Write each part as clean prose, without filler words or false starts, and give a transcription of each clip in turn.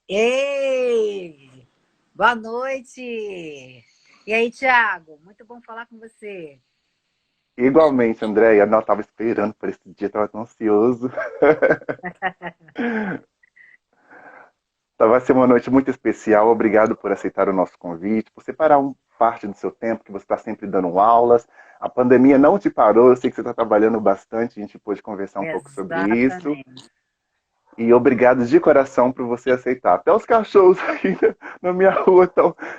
Ei! Boa noite! E aí, Thiago? Muito bom falar com você. Igualmente, Andréia, eu estava esperando por esse dia, estava tão ansioso. Então, vai ser uma noite muito especial. Obrigado por aceitar o nosso convite, por separar parte do seu tempo, que você está sempre dando aulas. A pandemia não te parou, eu sei que você está trabalhando bastante, a gente pôde conversar um pouco sobre isso. Exatamente. E obrigado de coração por você aceitar. Até os cachorros aqui na minha rua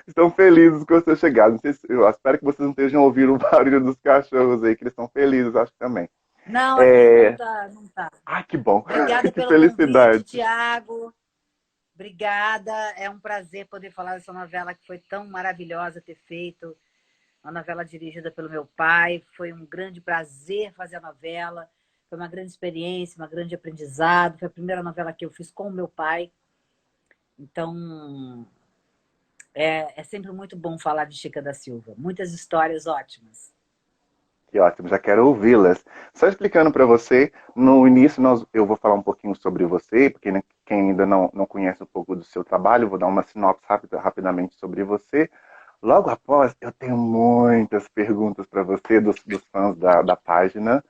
estão felizes com a sua chegada. Não sei eu espero que vocês não estejam ouvindo o barulho dos cachorros aí, que eles estão felizes, acho que também. Não, aqui não É... tá, não tá. Ah, que bom. Obrigada Que pelo convite, felicidade. Thiago. Obrigada. É um prazer poder falar dessa novela que foi tão maravilhosa ter feito. Uma novela dirigida pelo meu pai. Foi um grande prazer fazer a novela. Foi uma grande experiência, um grande aprendizado. Foi a primeira novela que eu fiz com o meu pai. Então, é sempre muito bom falar de Chica da Silva. Muitas histórias ótimas. Que ótimo, já quero ouvi-las. Só explicando para você, no início eu vou falar um pouquinho sobre você, porque né, quem ainda não conhece um pouco do seu trabalho, vou dar uma sinopse rapidamente sobre você. Logo após, eu tenho muitas perguntas para você, dos fãs da página.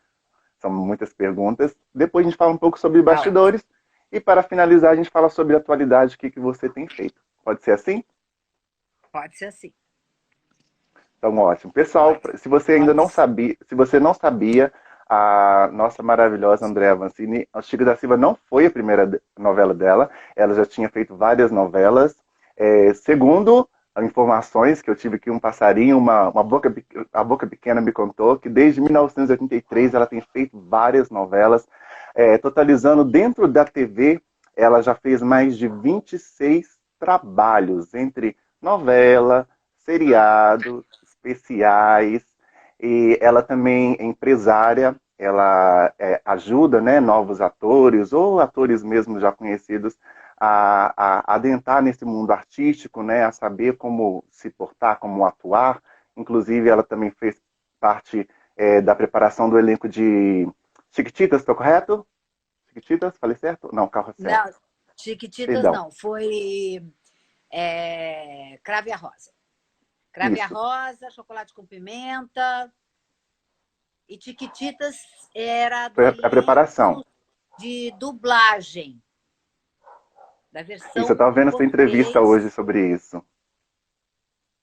São muitas perguntas. Depois a gente fala um pouco sobre Tá ótimo. bastidores. E para finalizar, a gente fala sobre a atualidade, o que você tem feito. Pode ser assim? Pode ser assim. Então, ótimo. Pessoal, Pode. se você ainda Pode não sim. sabia, se você não sabia, a nossa maravilhosa Andréa Vancini, a Chico da Silva não foi a primeira novela dela, ela já tinha feito várias novelas. Segundo informações que eu tive aqui, um passarinho, a Boca Pequena me contou que desde 1983 ela tem feito várias novelas, totalizando dentro da TV, ela já fez mais de 26 trabalhos, entre novela, seriado, especiais, e ela também é empresária, ela ajuda, né, novos atores ou atores mesmo já conhecidos a adentrar nesse mundo artístico, né, a saber como se portar, como atuar. Inclusive, ela também fez parte da preparação do elenco de Chiquititas, estou correto? Chiquititas, falei certo? Não, Carrossel. Não, Chiquititas Perdão. não. Foi Crave a Rosa. Crave a Isso. Rosa, Chocolate com Pimenta. E Chiquititas era do Foi a preparação. elenco de dublagem, da Isso, eu versão estava em vendo sua entrevista hoje português. sobre isso.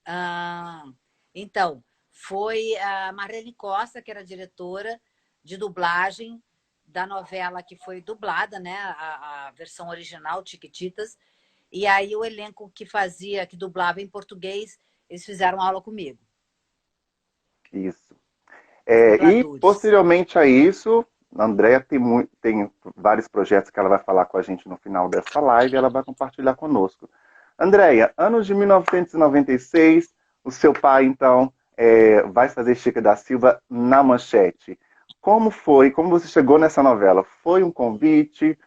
Ah, então, foi a Marlene Costa, que era diretora de dublagem da novela que foi dublada, né? A versão original, Chiquititas. E aí o elenco que fazia, que dublava em português, eles fizeram aula comigo, Isso. os E dubladores. posteriormente a isso, a Andrea tem vários projetos que ela vai falar com a gente no final dessa live e ela vai compartilhar conosco. Andréia, anos de 1996, o seu pai, então, vai fazer Chica da Silva na Manchete. Como foi? Como você chegou nessa novela? Foi um convite?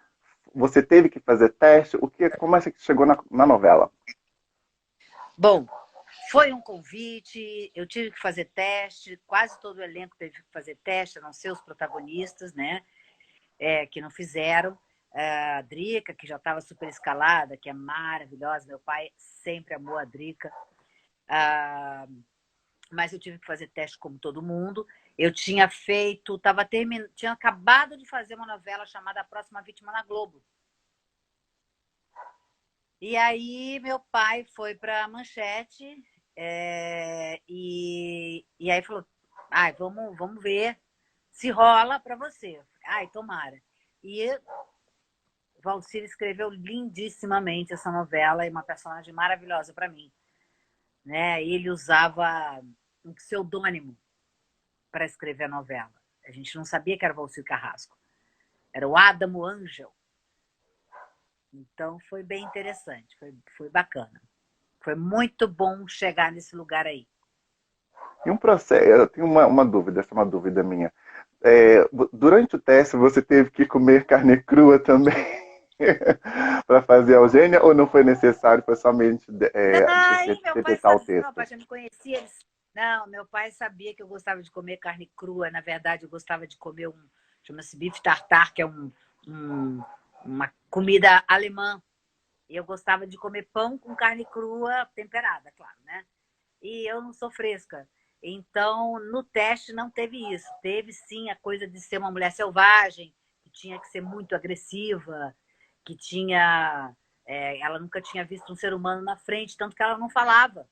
Você teve que fazer teste? Como é que você chegou na novela? Bom, foi um convite, eu tive que fazer teste, quase todo o elenco teve que fazer teste, a não ser os protagonistas, né? Que não fizeram. A Drica, que já estava super escalada, que é maravilhosa, meu pai sempre amou a Drica. Mas eu tive que fazer teste como todo mundo. Eu tinha feito, tinha acabado de fazer uma novela chamada A Próxima Vítima na Globo. E aí meu pai foi para a Manchete e aí falou, vamos ver se rola para você. Ai, tomara. E Valcir escreveu lindissimamente essa novela e uma personagem maravilhosa para mim. Né? Ele usava um pseudônimo para escrever a novela. A gente não sabia que era Valcir Carrasco. Era o Adamo Angel. Então foi bem interessante, foi bacana. Foi muito bom chegar nesse lugar aí. E um processo, eu tenho uma dúvida, essa é uma dúvida minha. Durante o teste, você teve que comer carne crua também para fazer a Eugênia ou não foi necessário, foi somente Ai, meu pai interpretar o sabia, meu pai texto? já me conhecia. Não, meu pai sabia que eu gostava de comer carne crua. Na verdade, eu gostava de comer chama-se bife tartar, que é um, uma comida alemã. E eu gostava de comer pão com carne crua temperada, claro, né? E eu não sou fresca. Então, no teste não teve isso. Teve sim a coisa de ser uma mulher selvagem, que tinha que ser muito agressiva, que tinha. Ela nunca tinha visto um ser humano na frente, tanto que ela não falava,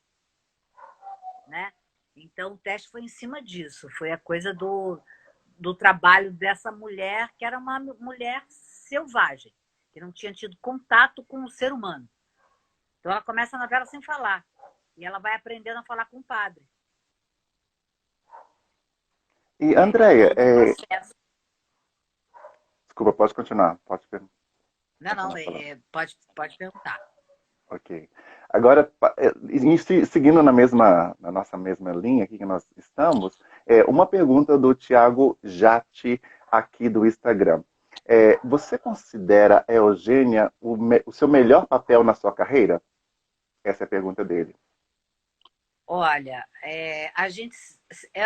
né? Então, o teste foi em cima disso. Foi a coisa do trabalho dessa mulher, que era uma mulher selvagem, que não tinha tido contato com o ser humano. Então, ela começa a novela sem falar. E ela vai aprendendo a falar com o padre. E, É Andréia, todo um processo. desculpa, pode continuar. Pode Não, não, continuar falando. pode perguntar. Ok. Agora, seguindo na nossa mesma linha aqui que nós estamos, uma pergunta do Tiago Jatti, aqui do Instagram. Você considera a Eugênia o seu melhor papel na sua carreira? Essa é a pergunta dele. Olha,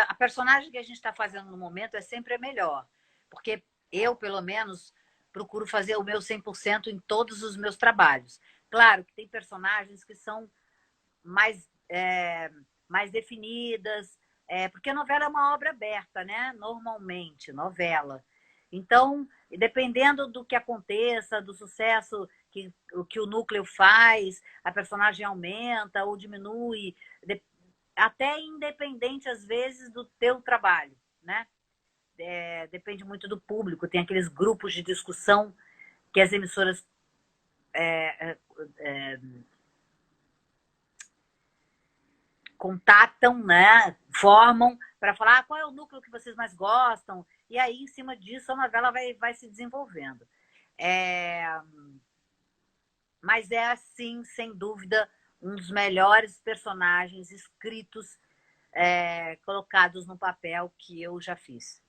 a personagem que a gente está fazendo no momento é sempre a melhor. Porque eu, pelo menos, procuro fazer o meu 100% em todos os meus trabalhos. Claro que tem personagens que são mais definidas, porque a novela é uma obra aberta, né? Normalmente, novela. Então, dependendo do que aconteça, do sucesso que o núcleo faz, a personagem aumenta ou diminui, até independente, às vezes, do teu trabalho, né? Depende muito do público. Tem aqueles grupos de discussão que as emissoras contatam, né? Formam para falar qual é o núcleo que vocês mais gostam. E aí, em cima disso, a novela vai se desenvolvendo. É... Mas é, assim, sem dúvida, um dos melhores personagens escritos, colocados no papel que eu já fiz.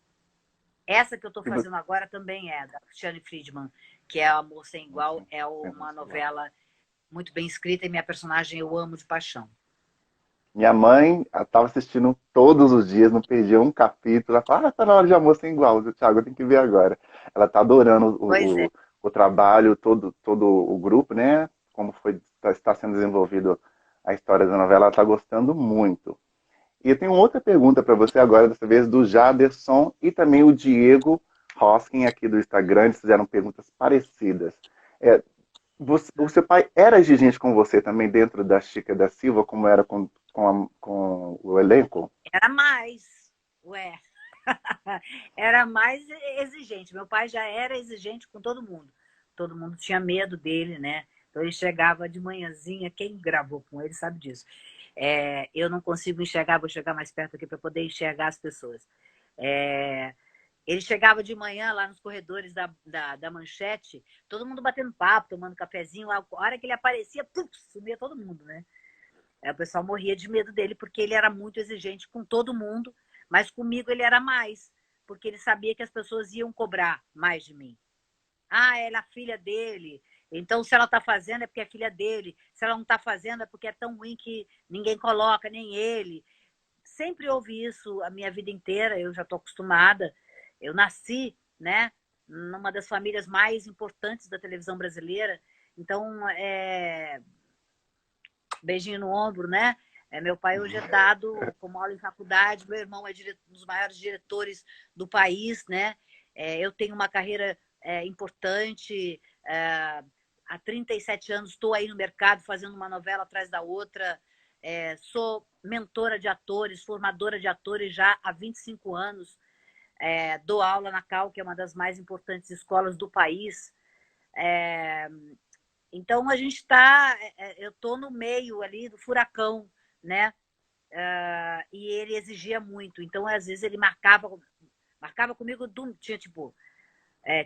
Essa que eu estou fazendo agora também é da Cristiane Friedman, que é Amor Sem Igual, é uma novela muito bem escrita e minha personagem eu amo de paixão. Minha mãe estava assistindo todos os dias, não perdia um capítulo. Ela fala, tá na hora de Amor Sem Igual, Thiago, eu tenho que ver agora. Ela tá adorando Pois é. o trabalho, todo o grupo, né? Como está sendo desenvolvido a história da novela, ela está gostando muito. E eu tenho outra pergunta para você agora, dessa vez do Jaderson e também o Diego Hoskin aqui do Instagram, eles fizeram perguntas parecidas. O seu pai era exigente com você também dentro da Chica da Silva, como era com o elenco? Era mais, ué. Era mais exigente. Meu pai já era exigente com todo mundo. Todo mundo tinha medo dele, né? Então ele chegava de manhãzinha, quem gravou com ele sabe disso. Eu não consigo enxergar, vou chegar mais perto aqui para poder enxergar as pessoas. Ele chegava de manhã lá nos corredores da Manchete, todo mundo batendo papo, tomando cafezinho. A hora que ele aparecia, puf, sumia todo mundo, né? O pessoal morria de medo dele porque ele era muito exigente com todo mundo, mas comigo ele era mais, porque ele sabia que as pessoas iam cobrar mais de mim. Ah, ela é a filha dele. Então, se ela está fazendo é porque é filha dele. Se ela não está fazendo é porque é tão ruim que ninguém coloca, nem ele. Sempre ouvi isso a minha vida inteira, eu já estou acostumada. Eu nasci, né, numa das famílias mais importantes da televisão brasileira. Então, beijinho no ombro, né? Meu pai hoje é dado como aula em faculdade, meu irmão é um dos maiores diretores do país, né? Eu tenho uma carreira importante, há 37 anos estou aí no mercado fazendo uma novela atrás da outra, sou mentora de atores, formadora de atores já há 25 anos, dou aula na Cal, que é uma das mais importantes escolas do país. Então a gente está, eu estou no meio ali do furacão, né? E ele exigia muito. Então às vezes ele marcava comigo, tinha tipo,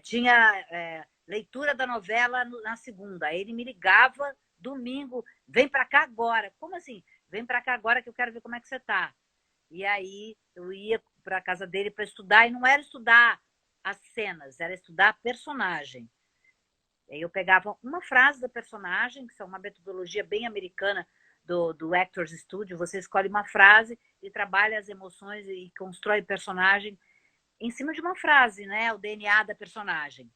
tinha leitura da novela na segunda. Aí ele me ligava domingo, vem para cá agora. Como assim? Vem para cá agora que eu quero ver como é que você está. E aí eu ia para a casa dele para estudar, e não era estudar as cenas, era estudar a personagem. Eu pegava uma frase da personagem, que é uma metodologia bem americana do Actors Studio. Você escolhe uma frase e trabalha as emoções e constrói o personagem em cima de uma frase, né? O DNA da personagem.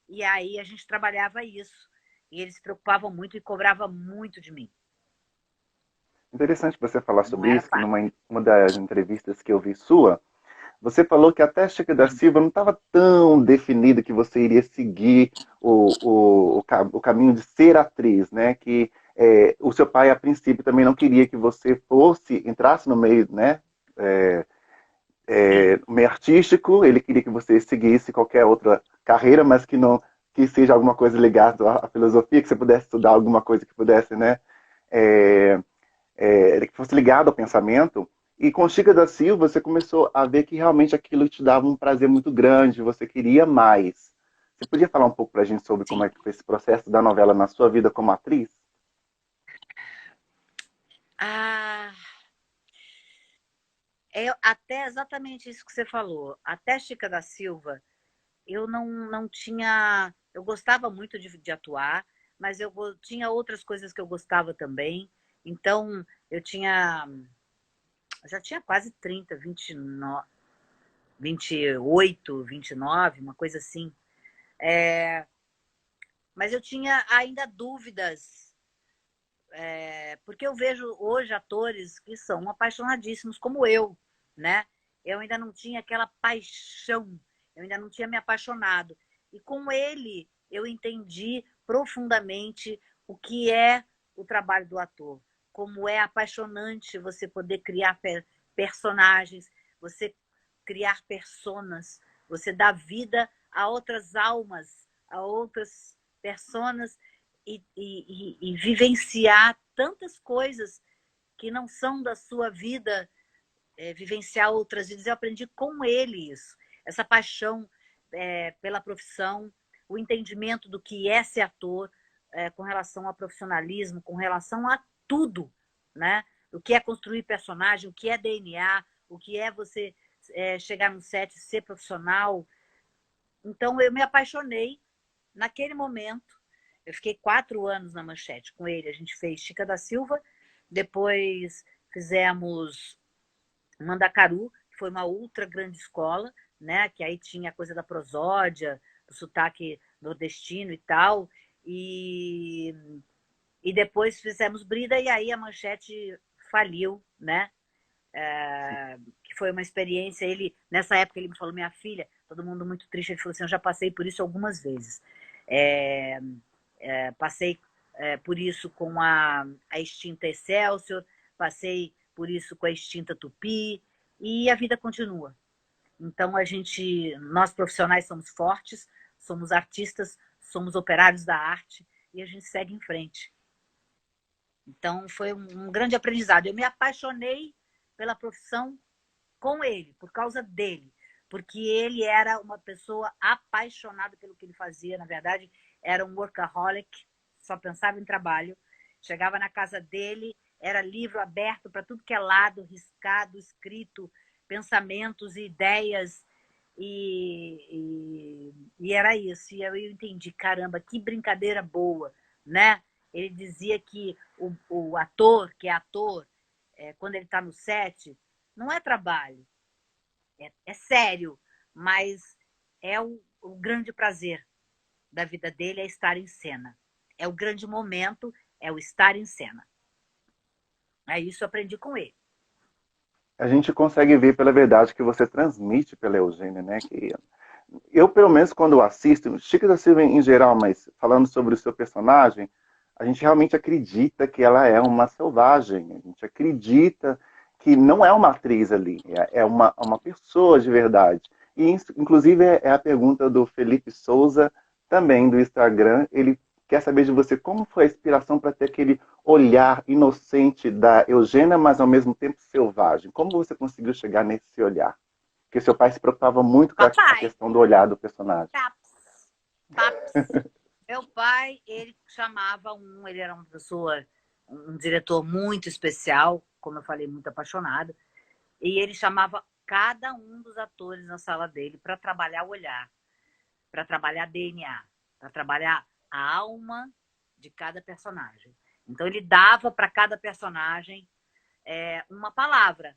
E aí a gente trabalhava isso. E eles se preocupavam muito e cobravam muito de mim. Interessante você falar Não sobre era isso, que fácil. numa uma das entrevistas que eu vi sua, você falou que até Chica da Silva não estava tão definido que você iria seguir o caminho de ser atriz, né? Que o seu pai, a princípio, também não queria que você entrasse no meio, né? É, Sim, no meio artístico, ele queria que você seguisse qualquer outra carreira, mas que não que seja alguma coisa ligada à filosofia, que você pudesse estudar alguma coisa que pudesse, né? É, que fosse ligado ao pensamento. E com Chica da Silva, você começou a ver que realmente aquilo te dava um prazer muito grande, você queria mais. Você podia falar um pouco para a gente sobre como sim. é que foi esse processo da novela na sua vida como atriz? Ah, é até exatamente isso que você falou. Até Chica da Silva, eu não tinha. Eu gostava muito de atuar, mas tinha outras coisas que eu gostava também. Então, já tinha quase 30, 29, 28, 29, uma coisa assim. Mas eu tinha ainda dúvidas, porque eu vejo hoje atores que são apaixonadíssimos, como eu, né? Eu ainda não tinha aquela paixão, eu ainda não tinha me apaixonado. E com ele, eu entendi profundamente o que é o trabalho do ator, como é apaixonante você poder criar personagens, você criar personas, você dar vida a outras almas, a outras personas e vivenciar tantas coisas que não são da sua vida, vivenciar outras vidas. Eu aprendi com ele isso, essa paixão pela profissão, o entendimento do que é ser ator, com relação ao profissionalismo, com relação a tudo, né? O que é construir personagem, o que é DNA, o que é você chegar no set e ser profissional. Então, eu me apaixonei naquele momento. Eu fiquei 4 anos na Manchete com ele. A gente fez Chica da Silva, depois fizemos Mandacaru, que foi uma ultra grande escola, né? Que aí tinha a coisa da prosódia, do sotaque nordestino e tal. E, e depois fizemos Brida, e aí a Manchete faliu, né? Que foi uma experiência. Ele, nessa época, ele me falou: minha filha, todo mundo muito triste. Ele falou assim: eu já passei por isso algumas vezes. É, passei por isso com a extinta Excelsior, passei por isso com a extinta Tupi, e a vida continua. Então, nós profissionais somos fortes, somos artistas, somos operários da arte, e a gente segue em frente. Então, foi um grande aprendizado. Eu me apaixonei pela profissão com ele, por causa dele, porque ele era uma pessoa apaixonada pelo que ele fazia. Na verdade, era um workaholic, só pensava em trabalho. Chegava na casa dele, era livro aberto para tudo que é lado, riscado, escrito, pensamentos e ideias. E era isso. E eu entendi, caramba, que brincadeira boa, né? Ele dizia que o ator, que é ator, quando ele está no set, não é trabalho, é sério, mas é o grande prazer da vida dele é estar em cena. É o grande momento, é o estar em cena. É isso eu aprendi com ele. A gente consegue ver pela verdade que você transmite pela Eugênia, né? Que eu, pelo menos, quando assisto, Chica da Silva em geral, mas falando sobre o seu personagem, a gente realmente acredita que ela é uma selvagem. A gente acredita que não é uma atriz ali, é uma pessoa de verdade. E, inclusive, é a pergunta do Felipe Souza, também do Instagram. Ele quer saber de você como foi a inspiração para ter aquele olhar inocente da Eugênia, mas ao mesmo tempo selvagem. Como você conseguiu chegar nesse olhar? Porque seu pai se preocupava muito com a Papai, questão do olhar do personagem. paps, paps. Meu pai, ele era uma pessoa, um diretor muito especial, como eu falei, muito apaixonado, e ele chamava cada um dos atores na sala dele para trabalhar o olhar, para trabalhar DNA, para trabalhar a alma de cada personagem. Então ele dava para cada personagem uma palavra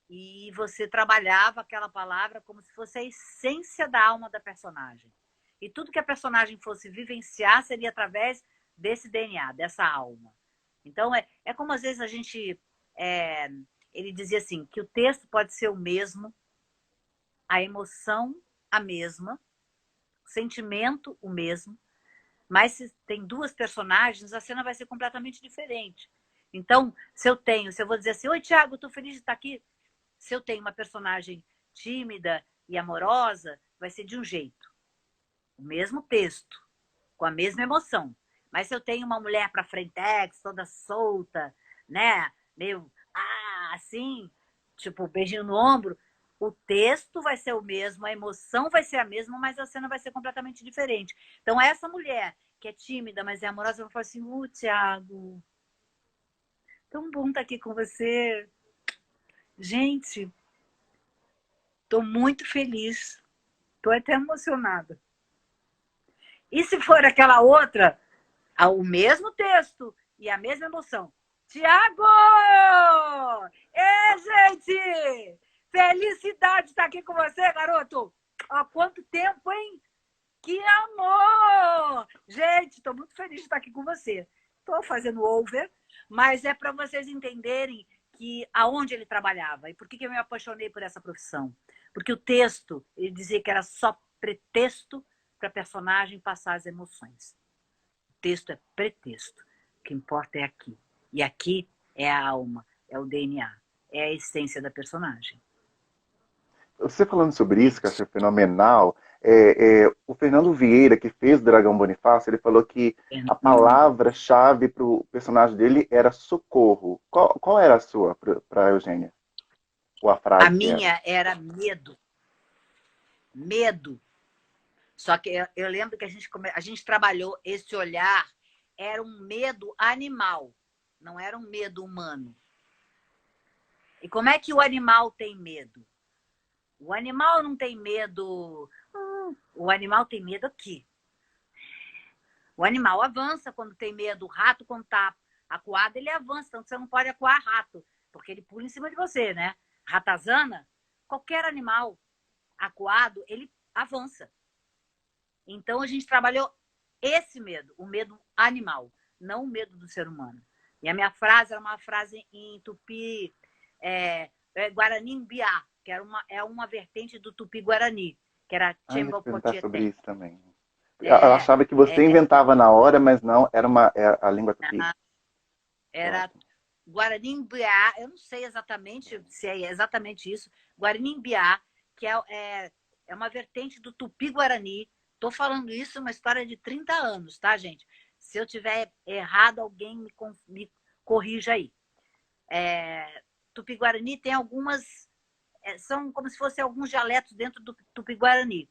e você trabalhava aquela palavra como se fosse a essência da alma da personagem. e tudo que a personagem fosse vivenciar seria através desse DNA, dessa alma. Então, é como às vezes a gente... ele dizia assim, que o texto pode ser o mesmo, a emoção a mesma, o sentimento o mesmo, mas se tem duas personagens, a cena vai ser completamente diferente. Então, se eu vou dizer assim, oi, Thiago, estou feliz de estar aqui. Se eu tenho uma personagem tímida e amorosa, vai ser de um jeito. O mesmo texto, com a mesma emoção. Mas se eu tenho uma mulher para frentex, toda solta, né? Meio, assim, tipo, beijinho no ombro, o texto vai ser o mesmo, a emoção vai ser a mesma, mas a cena vai ser completamente diferente. Então, essa mulher que é tímida, mas é amorosa, vai falar assim, Thiago, tão bom estar aqui com você. Gente, estou muito feliz. Estou até emocionada. E se for aquela outra, o mesmo texto e a mesma emoção. Tiago! Ê, gente! Felicidade de estar aqui com você, garoto! Há quanto tempo, hein? Que amor! Gente, estou muito feliz de estar aqui com você. Estou fazendo over, mas é para vocês entenderem que aonde ele trabalhava e por que eu me apaixonei por essa profissão. Porque o texto, ele dizia que era só pretexto para a personagem passar as emoções. O texto é pretexto. O que importa é aqui. E aqui é a alma, é o DNA, é a essência da personagem. Você falando sobre isso, que eu achei fenomenal, o Fernando Vieira, que fez o Dragão Bonifácio, ele falou que a palavra-chave para o personagem dele era socorro. Qual era a sua para a Eugênia? Ou a A frase dela? minha era medo. Medo. Só que eu lembro que a gente trabalhou esse olhar, era um medo animal, não era um medo humano. E como é que o animal tem medo? O animal não tem medo. O animal tem medo aqui. O animal avança quando tem medo. O rato, quando está acuado, ele avança. Então você não pode acuar rato, porque ele pula em cima de você, né? Ratazana, qualquer animal acuado, ele avança. Então a gente trabalhou esse medo, o medo animal, não o medo do ser humano. E a minha frase era uma frase em tupi, Guarani-Mbiá, que é uma vertente do tupi-guarani, que era Ah, eu ia te perguntar sobre Chembopochieté. isso também. Eu É, achava que você inventava na hora, mas não, era a língua tupi. era Guarani-Mbiá, eu não sei exatamente se é exatamente isso, Guarani-Mbiá, que é uma vertente do tupi-guarani. Estou falando isso, uma história de 30 anos, tá, gente? Se eu tiver errado, alguém me corrija aí. Tupi-Guarani tem algumas... são como se fossem alguns dialetos dentro do Tupi-Guarani.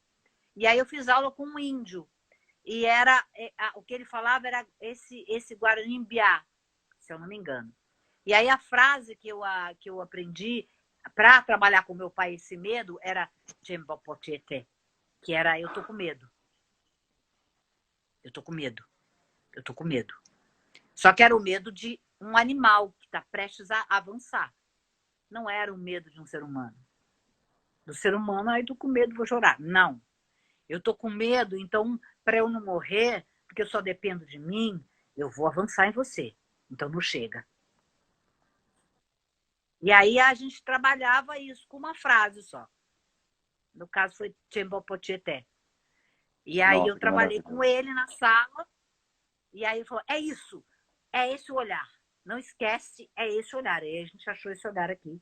E aí eu fiz aula com um índio. E o que ele falava era esse Guarani-Mbiá, se eu não me engano. E aí a frase que eu aprendi para trabalhar com meu pai esse medo era Chembopochieté, que era eu tô com medo. Eu tô com medo. Eu tô com medo. Só que era o medo de um animal que está prestes a avançar. Não era o medo de um ser humano. Do ser humano, aí tô com medo, vou chorar. Não. Eu tô com medo, então, para eu não morrer, porque eu só dependo de mim, eu vou avançar em você. Então não chega. E aí a gente trabalhava isso com uma frase só. No caso foi Chembopochieté. E aí eu Nossa, que trabalhei com maravilhoso. ele na sala, e aí ele falou, é isso, é esse o olhar. Não esquece, é esse olhar. E aí a gente achou esse olhar aqui.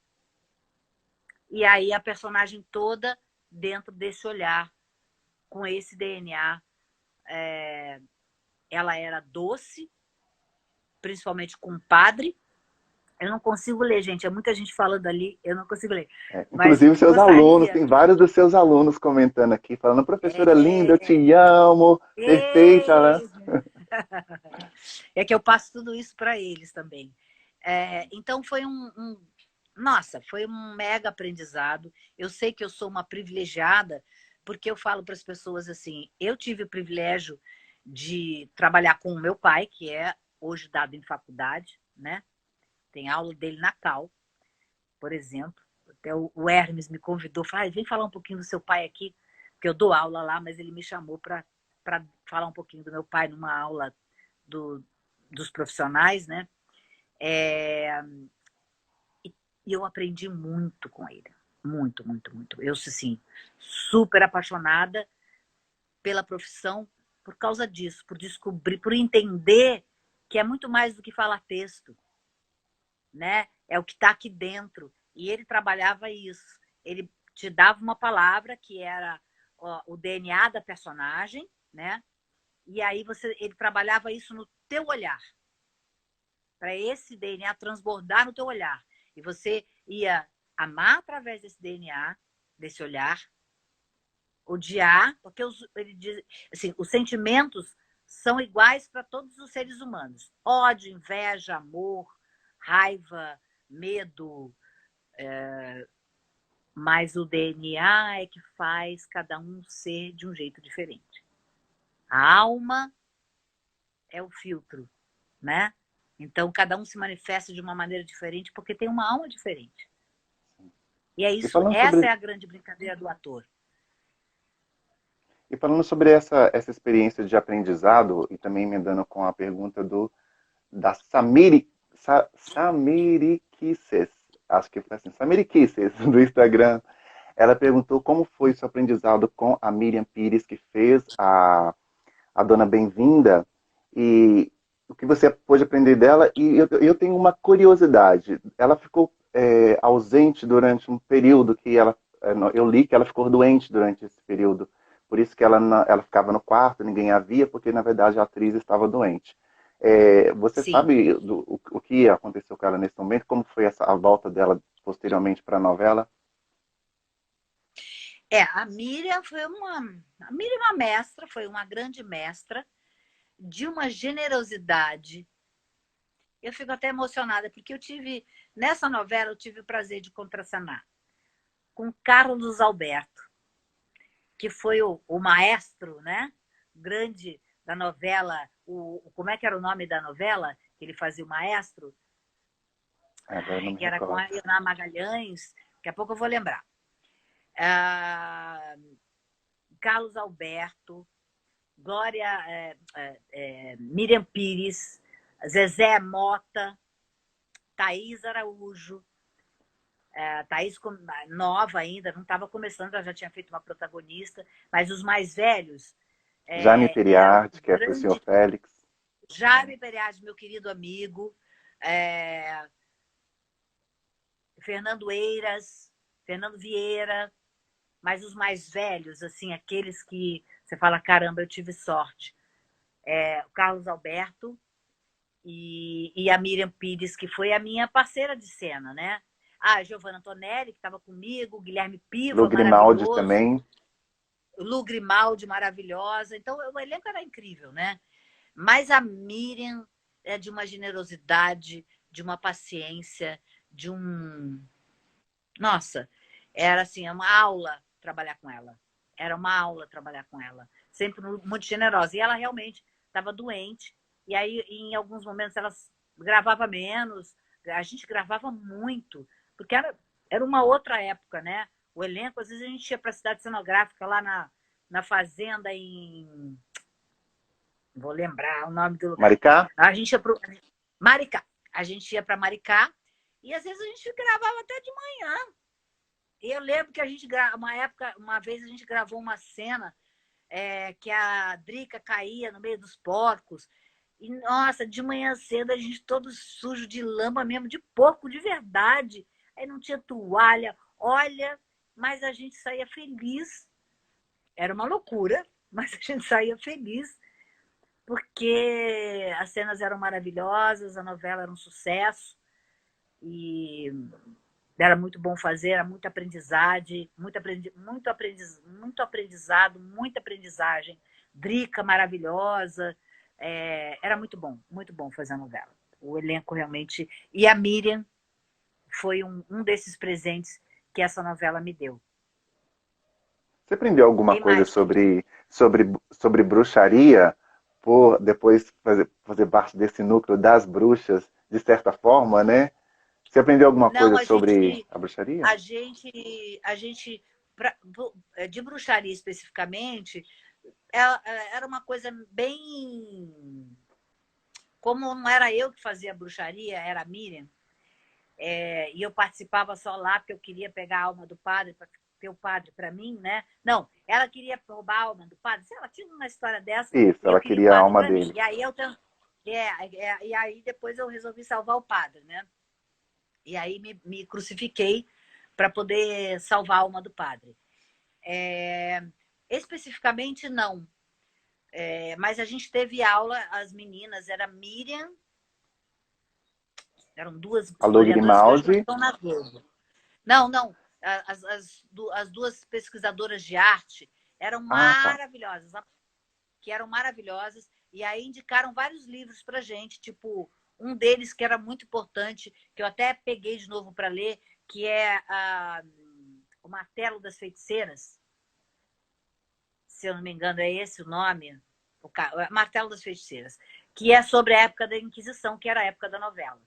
E aí a personagem toda dentro desse olhar, com esse DNA, ela era doce, principalmente com o padre. Eu não consigo ler, gente. É muita gente falando ali, eu não consigo ler. Mas Inclusive seus alunos, gostaria. tem vários dos seus alunos comentando aqui, falando, professora linda, eu É, te amo, perfeita, né? é que eu passo tudo isso para eles também. Então foi nossa, foi um mega aprendizado. Eu sei que eu sou uma privilegiada, porque eu falo para as pessoas assim, eu tive o privilégio de trabalhar com o meu pai, que é hoje dado em faculdade, né? Tem aula dele na Cal, por exemplo. Até o Hermes me convidou, falou, vem falar um pouquinho do seu pai aqui, porque eu dou aula lá, mas ele me chamou para para falar um pouquinho do meu pai numa aula dos profissionais, né? E eu aprendi muito com ele. Muito, muito, muito. Eu, assim, super apaixonada pela profissão por causa disso, por descobrir, por entender que é muito mais do que falar texto, né? É o que está aqui dentro. E ele trabalhava isso. Ele te dava uma palavra que era o DNA da personagem, né? E aí ele trabalhava isso no teu olhar, para esse DNA transbordar no teu olhar. E você ia amar através desse DNA, desse olhar, odiar, porque ele diz assim, os sentimentos são iguais para todos os seres humanos. Ódio, inveja, amor, raiva, medo, mas o DNA é que faz cada um ser de um jeito diferente. A alma é o filtro, né? Então, cada um se manifesta de uma maneira diferente porque tem uma alma diferente. E é isso, essa é a grande brincadeira do ator. E falando sobre essa experiência de aprendizado, e também emendando com a pergunta da Samirikises, acho que foi assim, Samirikises, do Instagram, ela perguntou como foi seu aprendizado com a Miriam Pires, que fez a Dona Bem-vinda, e o que você pôde aprender dela. E eu tenho uma curiosidade, ela ficou ausente durante um período que eu li que ela ficou doente durante esse período, por isso que ela ficava no quarto, ninguém a via, porque na verdade a atriz estava doente. Você Sim. sabe o que aconteceu com ela nesse momento? Como foi a volta dela posteriormente para a novela? A Miriam a Miriam é uma mestra, foi uma grande mestra, de uma generosidade. Eu fico até emocionada, porque nessa novela, eu tive o prazer de contracenar com Carlos Alberto, que foi o maestro, né? Grande da novela. Como é que era o nome da novela que ele fazia o maestro? Agora não me Que era com a recordo. Ana Magalhães. Daqui a pouco eu vou lembrar. Carlos Alberto, Miriam Pires, Zezé Mota, Thaís Araújo. Thaís nova ainda, não estava começando, ela já tinha feito uma protagonista, mas os mais velhos Jaime eram Periarte, que é para o senhor grandes. Félix. Jaime Periade, meu querido amigo, Fernando Eiras, Fernando Vieira, mas os mais velhos, assim, aqueles que você fala, caramba, eu tive sorte. O Carlos Alberto e a Miriam Pires, que foi a minha parceira de cena, né? A Giovanna Antonelli, que estava comigo, o Guilherme Lu Piva, Grimaldi maravilhoso, também. Lu Grimaldi, maravilhosa. Então, o elenco era incrível, né? Mas a Miriam é de uma generosidade, de uma paciência, de um... Nossa, era assim, uma aula trabalhar com ela. Era uma aula trabalhar com ela. Sempre muito generosa. E ela realmente estava doente. E aí, em alguns momentos, ela gravava menos. A gente gravava muito. Porque era uma outra época, né? O elenco, às vezes a gente ia para a cidade cenográfica lá na fazenda em... Vou lembrar o nome do lugar. Maricá? A gente ia para Maricá. A gente ia para Maricá e às vezes a gente gravava até de manhã. E eu lembro que a gente uma vez a gente gravou uma cena que a Drica caía no meio dos porcos. E, nossa, de manhã cedo a gente todo sujo de lama mesmo, de porco de verdade. Aí não tinha toalha. Olha, mas a gente saía feliz. Era uma loucura, mas a gente saía feliz porque as cenas eram maravilhosas, a novela era um sucesso e era muito bom fazer, era muita aprendizagem, muito aprendizado, muita aprendizagem. Drica maravilhosa, era muito bom fazer a novela. O elenco realmente... E a Miriam foi um desses presentes que essa novela me deu. Você aprendeu alguma Quem coisa mais? sobre bruxaria por depois fazer parte desse núcleo das bruxas, de certa forma, né? Você aprendeu alguma Não, coisa sobre a bruxaria? a gente de bruxaria especificamente, era uma coisa bem... Como não era eu que fazia bruxaria, era a Miriam, e eu participava só lá porque eu queria pegar a alma do padre, para ter o padre para mim, né? Não, ela queria roubar a alma do padre. Ela tinha uma história dessa Isso, e eu ela queria o queria a padre alma para mim. dele. E aí e aí depois eu resolvi salvar o padre, né? E aí me crucifiquei para poder salvar a alma do padre. Especificamente, não. Mas a gente teve aula, as meninas, era Miriam, eram duas A Lua historiadoras que hoje não Grimaldi. estão na Globo. Não, não. As duas pesquisadoras de arte eram Ah, tá. maravilhosas, que eram maravilhosas, e aí indicaram vários livros para gente, tipo, um deles que era muito importante, que eu até peguei de novo para ler, que é O Martelo das Feiticeiras, se eu não me engano é esse o nome, o Martelo das Feiticeiras, que é sobre a época da Inquisição, que era a época da novela,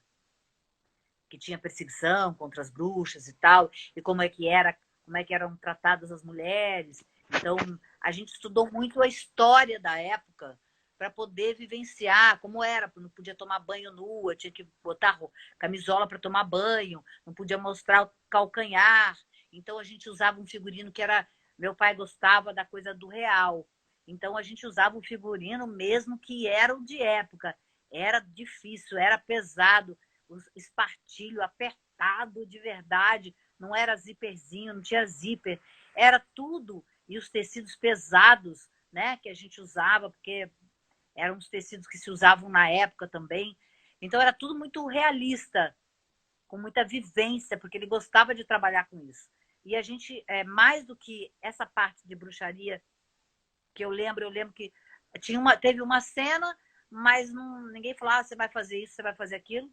que tinha perseguição contra as bruxas e tal, e como é que eram tratadas as mulheres. Então, a gente estudou muito a história da época para poder vivenciar como era. Não podia tomar banho nua, tinha que botar camisola para tomar banho, não podia mostrar o calcanhar. Então, a gente usava um figurino que era... Meu pai gostava da coisa do real. Então, a gente usava um figurino mesmo que era o de época. Era difícil, era pesado, espartilho apertado de verdade, não era zíperzinho, não tinha zíper, era tudo, e os tecidos pesados, né, que a gente usava, porque eram os tecidos que se usavam na época também, então era tudo muito realista, com muita vivência, porque ele gostava de trabalhar com isso. E a gente, mais do que essa parte de bruxaria, que eu lembro que teve uma cena, mas ninguém falava, você vai fazer isso, você vai fazer aquilo.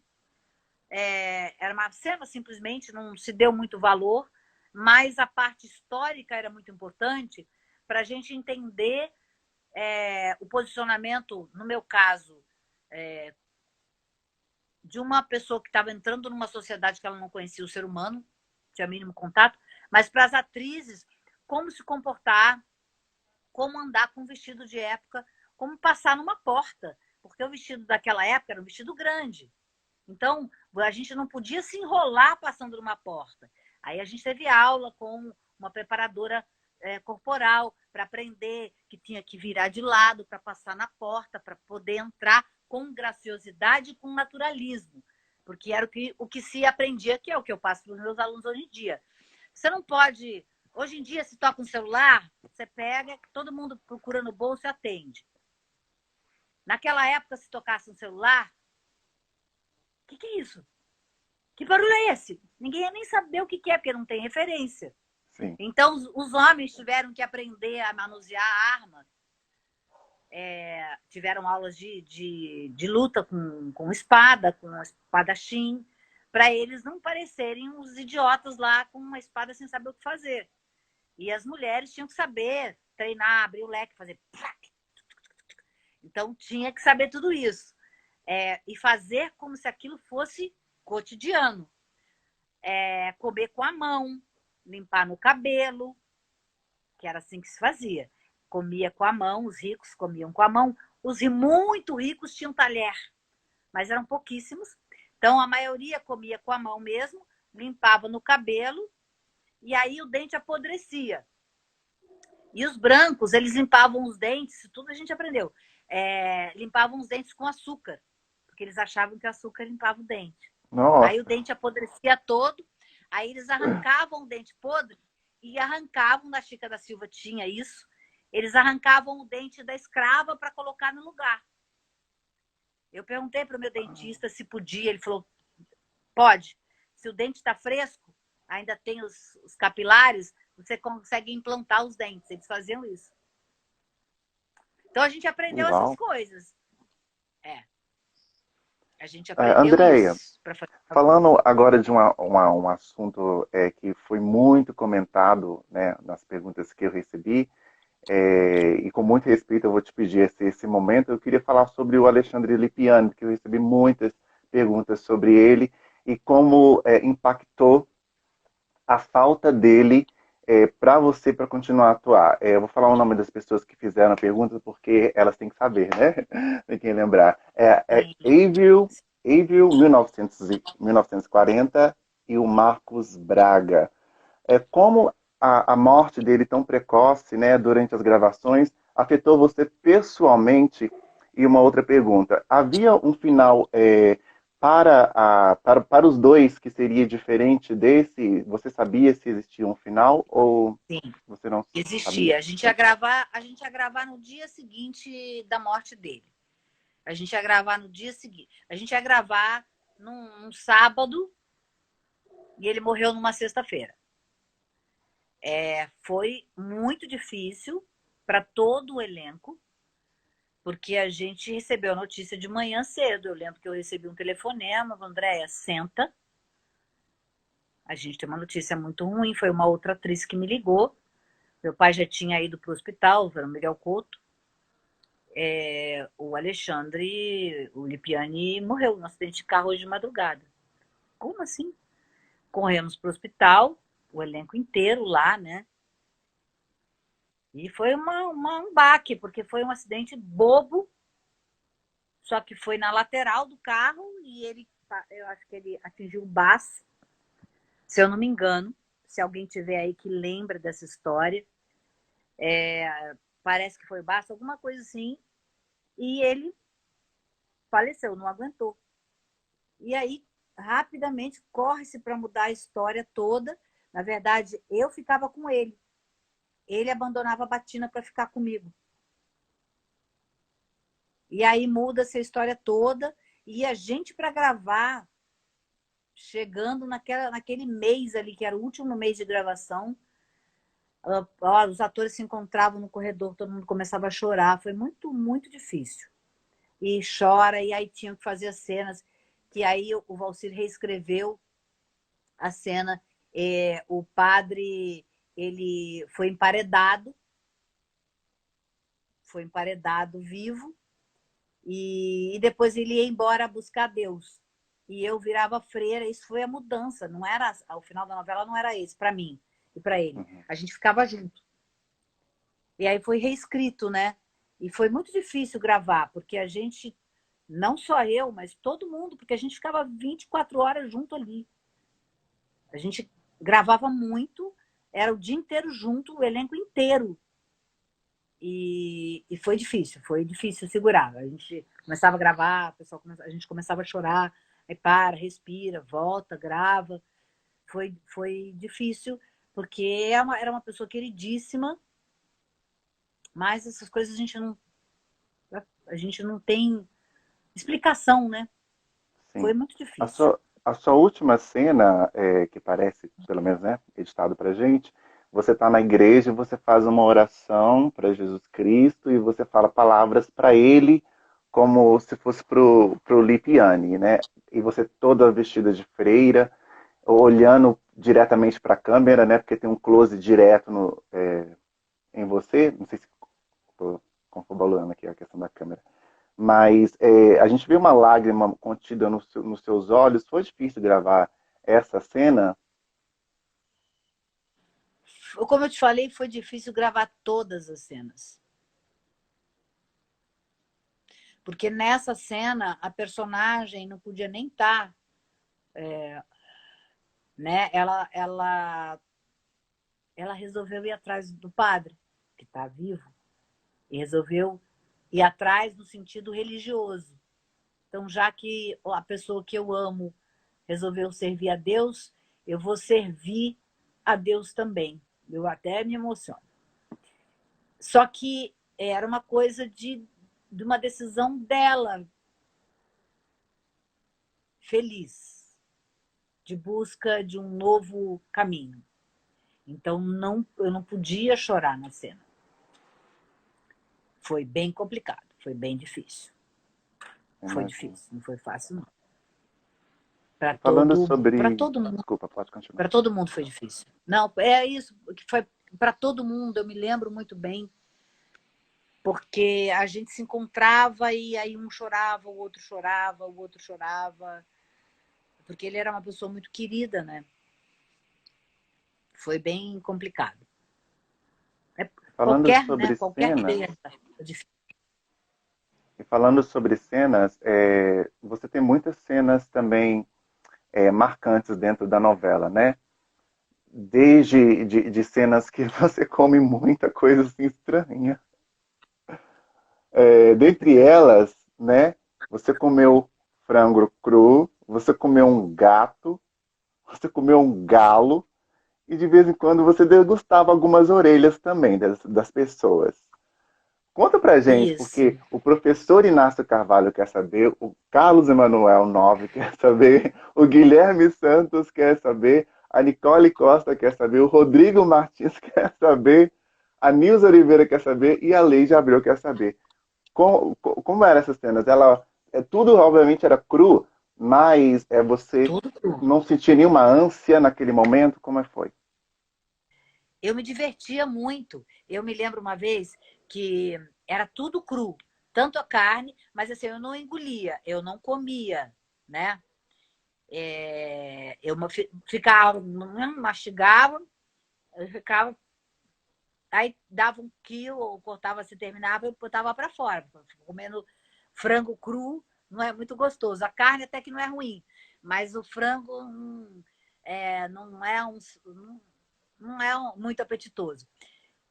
Era uma cena, simplesmente, não se deu muito valor, mas a parte histórica era muito importante para a gente entender o posicionamento, no meu caso, de uma pessoa que estava entrando numa sociedade que ela não conhecia o ser humano, tinha mínimo contato, mas para as atrizes, como se comportar, como andar com um vestido de época, como passar numa porta, porque o vestido daquela época era um vestido grande. Então, a gente não podia se enrolar passando numa porta. Aí a gente teve aula com uma preparadora corporal para aprender que tinha que virar de lado para passar na porta, para poder entrar com graciosidade e com naturalismo. Porque era o que se aprendia, que é o que eu passo para os meus alunos hoje em dia. Você não pode... Hoje em dia, se toca um celular, você pega, todo mundo procura no bolso e atende. Naquela época, se tocasse um celular, o que é isso? Que barulho é esse? Ninguém ia nem saber o que é, porque não tem referência. Sim. Então, os homens tiveram que aprender a manusear a arma. Tiveram aulas de luta com espada, com espadachim, para eles não parecerem uns idiotas lá com uma espada sem saber o que fazer. E as mulheres tinham que saber treinar, abrir o leque, fazer... Então, tinha que saber tudo isso. E fazer como se aquilo fosse cotidiano. Comer com a mão, limpar no cabelo, que era assim que se fazia. Comia com a mão, os ricos comiam com a mão, os muito ricos tinham talher, mas eram pouquíssimos. Então, a maioria comia com a mão mesmo, limpava no cabelo, e aí o dente apodrecia. E os brancos, eles limpavam os dentes, isso tudo a gente aprendeu, limpavam os dentes com açúcar, porque eles achavam que o açúcar limpava o dente. Aí o Nossa, dente apodrecia todo, aí eles arrancavam o dente podre e arrancavam, na Chica da Silva tinha isso, eles arrancavam o dente da escrava para colocar no lugar. Eu perguntei para o meu dentista se podia, ele falou, pode. Se o dente está fresco, ainda tem os capilares, você consegue implantar os dentes. Eles faziam isso. Então a gente aprendeu essas uau. coisas. A gente aprendeu Andréia, isso para fazer. falando agora de um assunto que foi muito comentado, né, nas perguntas que eu recebi, e com muito respeito eu vou te pedir esse momento, eu queria falar sobre o Alexandre Lipiani, que eu recebi muitas perguntas sobre ele e como impactou a falta dele para você, para continuar a atuar? Eu vou falar o nome das pessoas que fizeram a pergunta, porque elas têm que saber, né? Tem que lembrar. Sim. Avril 1940 e o Marcos Braga. Como a morte dele tão precoce, né, durante as gravações, afetou você pessoalmente? E uma outra pergunta: havia um final para os dois que seria diferente desse? Você sabia se existia um final ou Sim, você não existia. sabia? A gente ia gravar no dia seguinte da morte dele. A gente ia gravar no dia seguinte. A gente ia gravar num sábado e ele morreu numa sexta-feira. Foi muito difícil para todo o elenco, porque a gente recebeu a notícia de manhã cedo. Eu lembro que eu recebi um telefonema, Andréia, senta. A gente tem uma notícia muito ruim, foi uma outra atriz que me ligou. Meu pai já tinha ido para o hospital, o Miguel Couto. O Alexandre, o Lipiani, morreu num acidente de carro hoje de madrugada. Como assim? Corremos para o hospital, o elenco inteiro lá, né? E foi um baque, porque foi um acidente bobo, só que foi na lateral do carro e eu acho que ele atingiu o baço, se eu não me engano. Se alguém tiver aí que lembra dessa história, parece que foi o baço, alguma coisa assim, e ele faleceu, não aguentou. E aí, rapidamente, corre-se para mudar a história toda. Na verdade, eu ficava com ele. Ele abandonava a Batina para ficar comigo. E aí muda-se a história toda. E a gente, para gravar, chegando naquele mês ali, que era o último mês de gravação, os atores se encontravam no corredor, todo mundo começava a chorar. Foi muito, muito difícil. E chora, e aí tinham que fazer as cenas, que aí o Valcir reescreveu a cena. O padre, ele foi emparedado vivo, e depois ele ia embora buscar Deus. E eu virava freira. Isso foi a mudança. Não era, ao final da novela não era esse, para mim e para ele. Uhum. A gente ficava junto. E aí foi reescrito, né? E foi muito difícil gravar, porque a gente, não só eu, mas todo mundo, porque a gente ficava 24 horas junto ali. A gente gravava muito, era o dia inteiro junto, o elenco inteiro. E foi difícil segurar. A gente começava a gravar, a gente começava a chorar, aí para, respira, volta, grava. Foi difícil, porque era uma pessoa queridíssima, mas essas coisas a gente não tem explicação, né? Foi Sim. muito A difícil. sua, a sua última cena, que parece, pelo menos, né, editado pra gente, você está na igreja e você faz uma oração para Jesus Cristo e você fala palavras para ele como se fosse pro Lipiani, né? E você toda vestida de freira, olhando diretamente para a câmera, né? Porque tem um close direto em você. Não sei se estou confabulando aqui a questão da câmera. Mas a gente vê uma lágrima contida nos seus olhos. Foi difícil gravar essa cena? Como eu te falei, foi difícil gravar todas as cenas. Porque nessa cena, a personagem não podia nem estar, né? Ela resolveu ir atrás do padre, que está vivo, e resolveu ir atrás no sentido religioso. Então, já que a pessoa que eu amo resolveu servir a Deus, eu vou servir a Deus também. Eu até me emociono. Só que era uma coisa de uma decisão dela, feliz, de busca de um novo caminho. Então, eu não podia chorar na cena. Foi bem complicado, foi bem difícil. Foi Imagino. difícil, não foi fácil, não. E falando Para sobre... todo mundo, Desculpa, pode continuar. para todo mundo foi difícil. Não, é isso que foi para todo mundo. Eu me lembro muito bem, porque a gente se encontrava e aí um chorava, o outro chorava, o outro chorava, porque ele era uma pessoa muito querida, né? Foi bem complicado. Falando Qualquer, né? sobre Qualquer que cenas, seja. e falando sobre cenas, você tem muitas cenas também marcantes dentro da novela, né? Desde de cenas que você come muita coisa assim estranha. Dentre elas, né? Você comeu frango cru, você comeu um gato, você comeu um galo e de vez em quando você degustava algumas orelhas também das pessoas. Conta pra gente, Isso. porque o professor Inácio Carvalho quer saber, o Carlos Emanuel Nove quer saber, o Guilherme Santos quer saber, a Nicole Costa quer saber, o Rodrigo Martins quer saber, a Nilza Oliveira quer saber e a Leide Abreu quer saber. Como eram essas cenas? Tudo, obviamente, era cru, mas você Tudo cru. não sentia nenhuma ânsia naquele momento? Como foi? Eu me divertia muito. Eu me lembro uma vez que era tudo cru, tanto a carne, mas assim, eu não engolia, eu não comia, né? Eu ficava, mastigava, eu ficava, aí dava 1 quilo, ou cortava, se terminava, eu botava para fora. Comendo frango cru não é muito gostoso. A carne até que não é ruim, mas o frango não é muito apetitoso.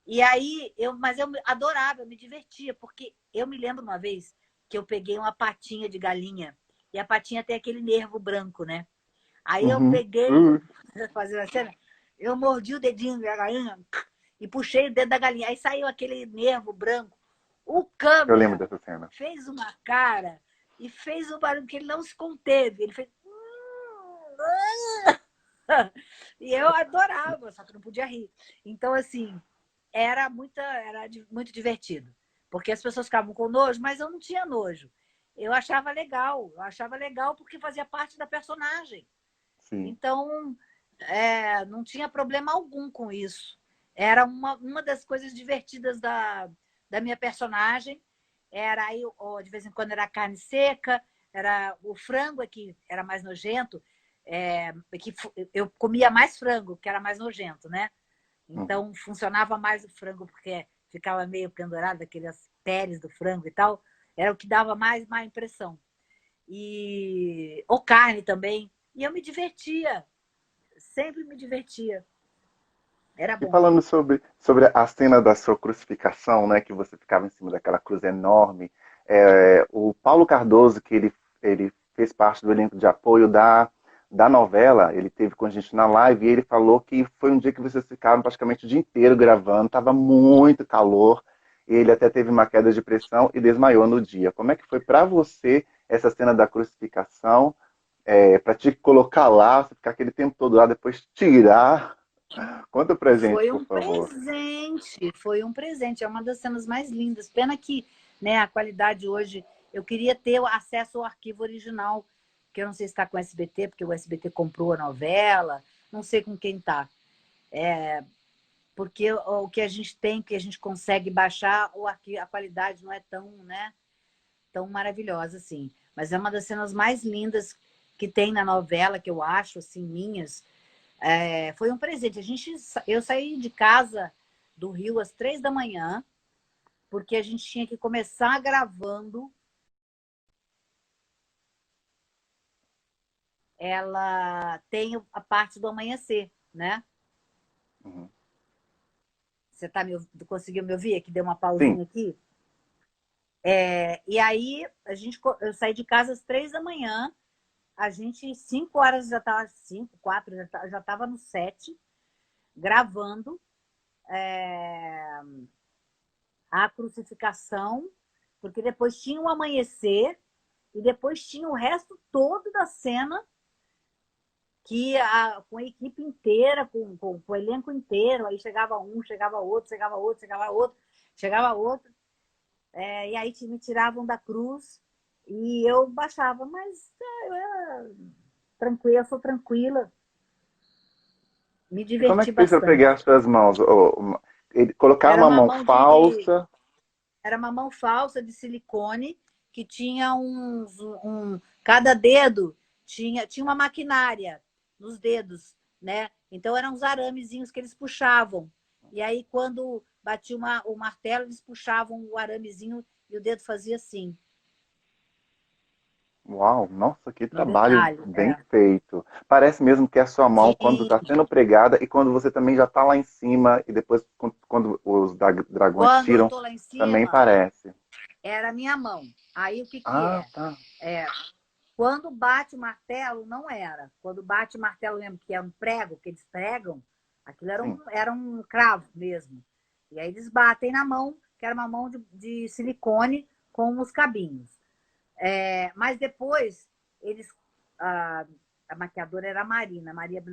E aí, mas eu adorava, eu me divertia, porque eu me lembro uma vez que eu peguei uma patinha de galinha, e a patinha tem aquele nervo branco, né? Aí eu Uhum. peguei, fazendo a cena, eu mordi o dedinho da galinha e puxei o dedo da galinha. Aí saiu aquele nervo branco. O Eu lembro câmera dessa cena. fez uma cara e fez um barulho que ele não se conteve. Ele fez. E eu adorava, só que não podia rir. Então, assim, era muito divertido. Porque as pessoas ficavam com nojo, mas eu não tinha nojo. Eu achava legal porque fazia parte da personagem. Sim. Então, não tinha problema algum com isso. Era uma das coisas divertidas da minha personagem. Era aí, de vez em quando, era carne seca, era o frango que era mais nojento, que eu comia mais frango, que era mais nojento, né? Uhum. Então, funcionava mais o frango, porque ficava meio pendurado, aquelas peles do frango e tal. Era o que dava mais má impressão. Ou carne também. E eu me divertia. Sempre me divertia. Era E bom. falando sobre a cena da sua crucificação, né, que você ficava em cima daquela cruz enorme, o Paulo Cardoso, que ele fez parte do elenco de apoio da novela, ele teve com a gente na live e ele falou que foi um dia que vocês ficaram praticamente o dia inteiro gravando, estava muito calor, ele até teve uma queda de pressão e desmaiou no dia. Como é que foi para você essa cena da crucificação, para te colocar lá, você ficar aquele tempo todo lá, depois tirar? Conta pra gente, Foi por um favor. presente, foi um presente. É uma das cenas mais lindas. Pena que, né, a qualidade hoje. Eu queria ter acesso ao arquivo original, que eu não sei se está com o SBT, porque o SBT comprou a novela, não sei com quem está. Porque o que a gente tem, que a gente consegue baixar, a qualidade não é tão, né, tão maravilhosa assim. Mas é uma das cenas mais lindas que tem na novela, que eu acho, assim, minhas. Foi um presente. Eu saí de casa do Rio às 3 da manhã, porque a gente tinha que começar gravando. Ela tem a parte do amanhecer, né? Uhum. Você conseguiu me ouvir? Que deu uma Sim. pausinha aqui. E aí eu saí de casa às 3 da manhã. A gente, 5 horas já estava, 5, 4, já estava no set, gravando a crucificação, porque depois tinha o amanhecer e depois tinha o resto todo da cena com a equipe inteira, com o elenco inteiro, aí chegava um, chegava outro, chegava outro, chegava outro, chegava outro, e aí me tiravam da cruz e eu baixava, mas eu era tranquila, eu sou tranquila, me E como é diverti que fez para bastante. pegar as suas mãos? Ele colocar Era uma uma mão mão de falsa. Era uma mão falsa de silicone que tinha cada dedo tinha uma maquinária nos dedos. né? Então eram os aramezinhos que eles puxavam. E aí, quando batia o martelo, eles puxavam o aramezinho e o dedo fazia assim, Uau, nossa, que no trabalho detalhe. bem feito. Parece mesmo que é a sua mão quando E está sendo pregada e quando você também já está lá em cima e depois quando os dragões quando eu tiram, tô lá em também cima, parece. era a minha mão. Aí o que que Ah, é? tá. É, quando bate o martelo, não era. Quando bate o martelo mesmo, que é um prego, que eles pregam, aquilo Sim. era um cravo mesmo. E aí eles batem na mão, que era uma mão de silicone com os cabinhos. Mas depois, eles. A, a maquiadora era a Marina,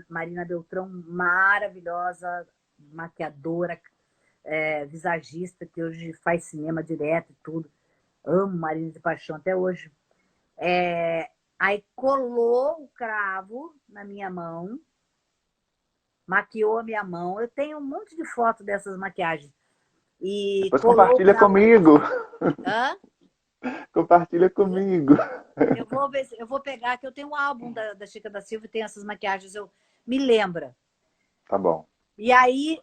Marina Beltrão, maravilhosa, maquiadora, visagista, que hoje faz cinema direto e tudo. Amo Marina de paixão até hoje. Aí colou o cravo na minha mão, maquiou a minha mão. Eu tenho um monte de foto dessas maquiagens. E Depois colou o compartilha cravo na minha comigo. mão. Hã? Compartilha comigo. Eu vou ver, eu vou pegar, que eu tenho um álbum da Chica da Silva e tem essas maquiagens, eu me lembra. Tá bom. E aí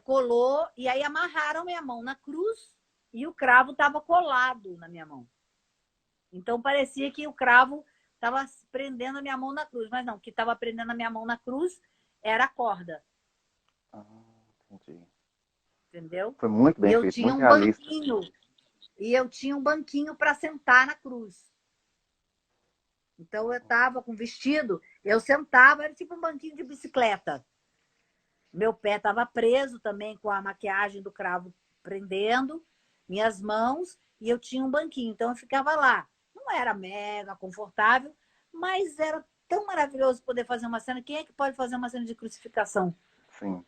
colou, e aí amarraram minha mão na cruz e o cravo estava colado na minha mão. Então parecia que o cravo estava prendendo a minha mão na cruz, mas não, o que estava prendendo a minha mão na cruz era a corda, Ah, entendi. entendeu? Foi muito E bem eu feito, tinha muito um realista. banquinho, para sentar na cruz. Então eu estava com vestido, eu sentava, era tipo um banquinho de bicicleta. Meu pé estava preso também com a maquiagem do cravo prendendo, minhas mãos, e eu tinha um banquinho. Então eu ficava lá. Não era mega confortável, mas era tão maravilhoso poder fazer uma cena. Quem é que pode fazer uma cena de crucificação? Sim,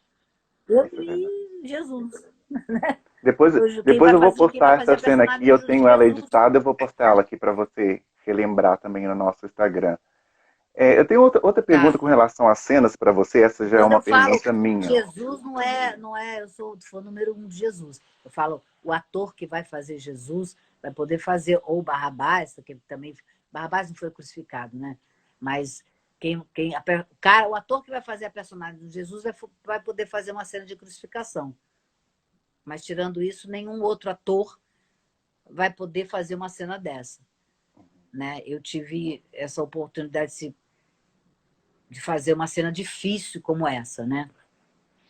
Eu isso é verdade. e Jesus. Depois, Hoje, depois eu vou quem vai postar fazer essa a cena aqui, personagem eu de tenho ela Jesus? editada, eu vou postar ela aqui para você relembrar também no nosso Instagram. Eu tenho outra pergunta Tá. com relação às cenas para você, essa já é Quando uma eu falo pergunta minha. Jesus, não é, eu sou fã número 1 de Jesus. Eu falo, o ator que vai fazer Jesus vai poder fazer, ou Barrabás, que também. Barrabás não foi crucificado, né? Mas o ator que vai fazer a personagem de Jesus vai poder fazer uma cena de crucificação. Mas tirando isso, nenhum outro ator vai poder fazer uma cena dessa. Né? Eu tive essa oportunidade de fazer uma cena difícil como essa, né?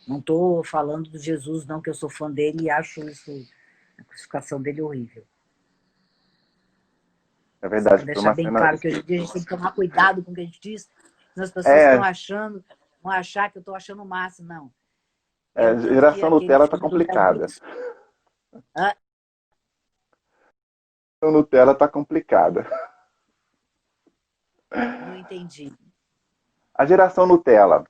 Não estou falando do Jesus, não, que eu sou fã dele e acho isso, a crucificação dele horrível. É Só para verdade, foi deixar uma bem cena. claro que hoje em dia a gente tem que tomar cuidado com o que a gente diz, senão as pessoas estão É, achando, vão achar que eu estou achando o máximo. Não. É o tanto que geração aquele Nutella tá filme do Mel complicada. Gibson. Ah, Geração Nutella tá complicada. não entendi. A geração Nutella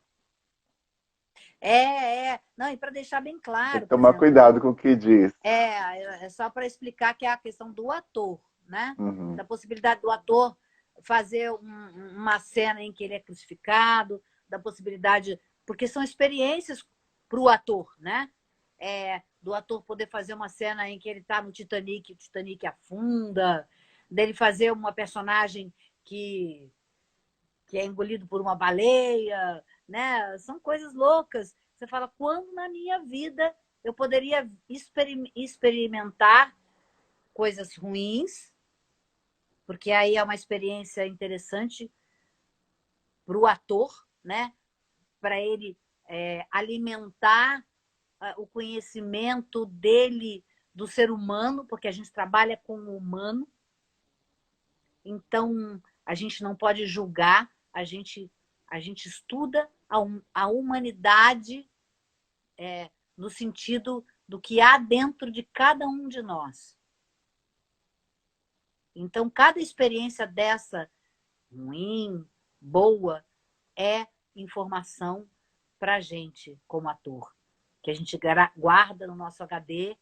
Não, e para deixar bem tem que claro, por tomar exemplo, cuidado com o que diz. é só para explicar que é a questão do ator, né? Uhum. Da possibilidade do ator fazer uma cena em que ele é crucificado, da possibilidade, porque são experiências para o ator, né? Do ator poder fazer uma cena em que ele está no Titanic, o Titanic afunda, dele fazer uma personagem que é engolido por uma baleia, né? São coisas loucas. Você fala, quando na minha vida eu poderia experimentar coisas ruins, porque aí é uma experiência interessante para o ator, né? Para ele alimentar o conhecimento dele do ser humano, porque a gente trabalha com o humano, então a gente não pode julgar, a gente estuda a humanidade no sentido do que há dentro de cada um de nós. Então, cada experiência dessa, ruim, boa, é informação para a gente como ator, que a gente guarda no nosso HD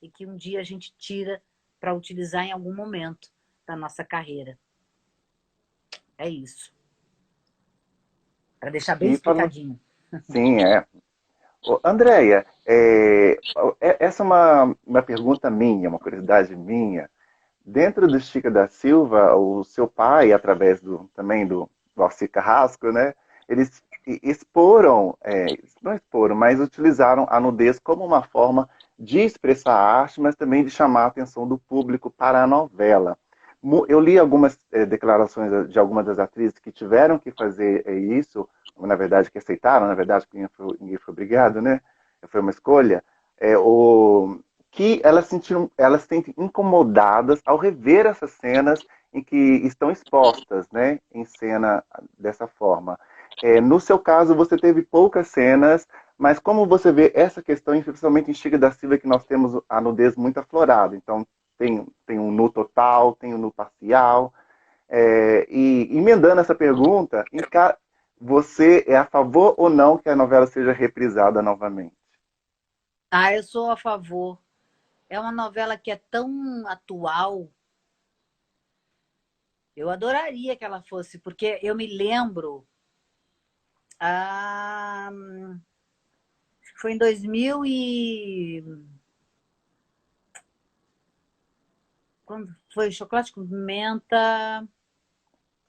e que um dia a gente tira para utilizar em algum momento da nossa carreira. É isso. Para deixar bem E falando, explicadinho. sim, é. Ô, Andréia, essa é uma pergunta minha, uma curiosidade minha. Dentro do Chica da Silva, o seu pai, através também do Alcir Carrasco, né? Eles exporam, não exporam, mas utilizaram a nudez como uma forma de expressar a arte, mas também de chamar a atenção do público para a novela. Eu li algumas declarações de algumas das atrizes que tiveram que fazer isso, na verdade que aceitaram, na verdade que ninguém foi obrigado, né? Foi uma escolha, que elas se sentem incomodadas ao rever essas cenas em que estão expostas, né, em cena dessa forma. No seu caso, você teve poucas cenas, mas como você vê essa questão, especialmente em Chica da Silva, que nós temos a nudez muito aflorada. Então, tem um nu total, tem um nu parcial. E emendando essa pergunta, você é a favor ou não que a novela seja reprisada novamente? Ah, eu sou a favor. É uma novela que é tão atual. Eu adoraria que ela fosse, porque eu me lembro. Ah, foi em 2000 e... Quando foi Chocolate com Pimenta?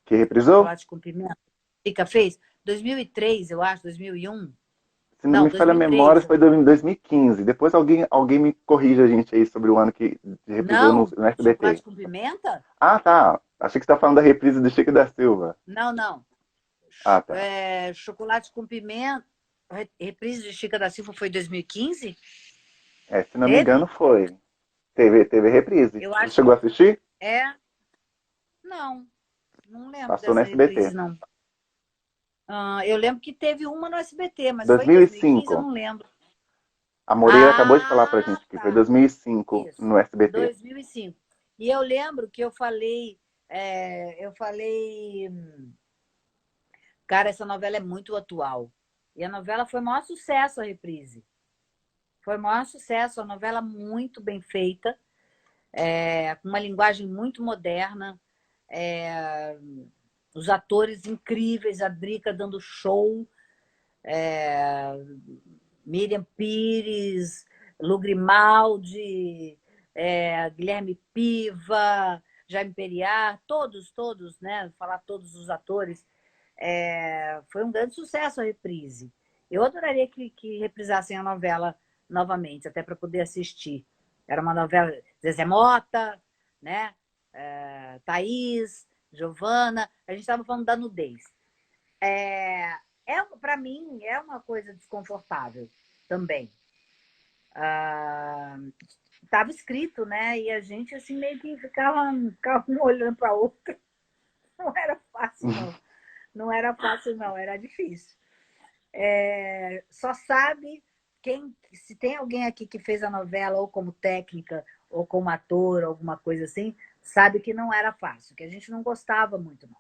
Que reprisou? Chocolate com Pimenta. Fica fez? 2003, eu acho, 2001. Se não Não, me falha a memória, 2003. foi em 2015. Depois alguém me corrige a gente aí sobre o ano que reprisou Não, no SBT. Chocolate com Pimenta? Ah, tá. Achei que você está falando da reprise do Chico da Silva. Não, não. Ah, tá. Chocolate com Pimenta. Reprise de Chica da Silva foi 2015? Se não me engano, Teve? foi. Teve reprise. Eu Você acho. chegou a assistir? É. Não, não lembro Passou no dessa reprise, SBT. não. Eu lembro que teve uma no SBT, mas foi em 2015, eu 2005. não lembro. A Moreira acabou de falar pra Ah, gente que foi tá. 2005 Isso. no SBT. 2005. E eu lembro que eu falei, cara, essa novela é muito atual. E a novela foi o maior sucesso, a reprise. Foi o maior sucesso, a novela muito bem feita, com uma linguagem muito moderna, é, os atores incríveis, a Drica dando show, Miriam Pires, Lu Grimaldi, Guilherme Piva, Jaime Periar, todos, né? Falar todos os atores. Foi um grande sucesso a reprise. Eu adoraria que reprisassem a novela novamente, até para poder assistir. Era uma novela Zezé Mota, né? Thaís, Giovana. A gente estava falando da nudez. Para mim, é uma coisa desconfortável também. Estava escrito, né? E a gente assim meio que ficava um olhando para o outro. Não era fácil, não. Não era fácil, não. Era difícil. Só sabe se tem alguém aqui que fez a novela ou como técnica ou como ator, alguma coisa assim, sabe que não era fácil, que a gente não gostava muito, não.